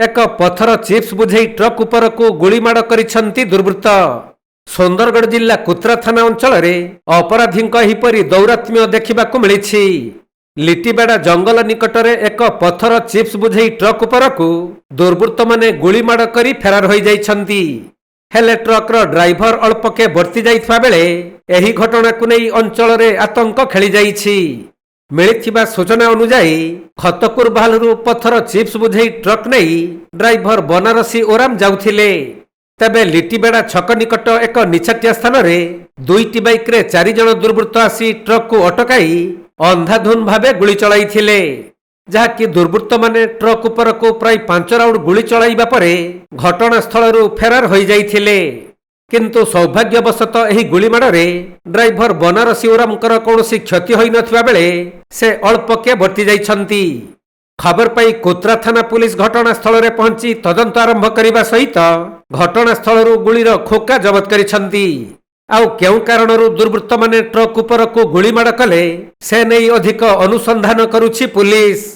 एक पथर चिप्स बुझे ट्रक उपर को गुलीमाड़ करिसेंती दुर्वृत्त। सुंदरगढ़ जिला कुत्रा थाना अंचल अपराधी दौरात्म्य देखा मिली। लिटिबाड़ा जंगल निकटरे एक पथर चिप्स बुझे ट्रक उपर को दुर्वृत्त माने गुलीमाड़ करी फेरार हो जाइछंती। हेले ट्रक्र ड्राइवर अल्पके बर्ती जाइथिबा बेले एही घटना को नहीं अंचल रे आतंक खेली जाइछि। मिलिथिबा सूचना अनुसार खतकुर भालरू पथर चिप्स बुझे ट्रक नहीं ड्राइवर बनारसी ओराम जाउथिले। तेबे लिटिबेड़ा छक निकट एक निछाटिया स्थान रे दुईटी बाइक रे 4 जन दुर्वृत्त आसी ट्रक को अटकाई अंधाधुन भावे गुली चलाइथिले। जहाँकि दुर्वृत्त माने ट्रक उपर को प्राय 5 राउंड गुली चलाइबा परे घटनास्थल फेरार हो जाइथिले। किंतु सौभाग्यवशतः एही गुलीमाड़े ड्राइवर बनारसी ओरामकर कौनसी क्षति होई नथिबा बेले से अल्पके बर्ती जाइछंती। खबर पाई कुत्रा थाना पुलिस घटनास्थल रे पहुंची तदंत आरंभ करने सहित घटनास्थल गुलीर खोका जबत करिछंती। आउ केउ कारणरू दुर्वृत्त माने ट्रक उपर को गुलीमाड़ कले से नहीं अधिक अनुसंधान करुछि पुलिस।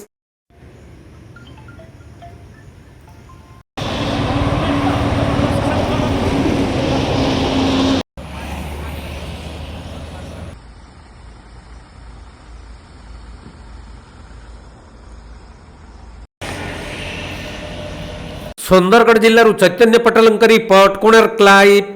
सुंदरगढ़ जिल्लारू चैतन्य पटेल रिपोर्ट, कोणार्क लाइव।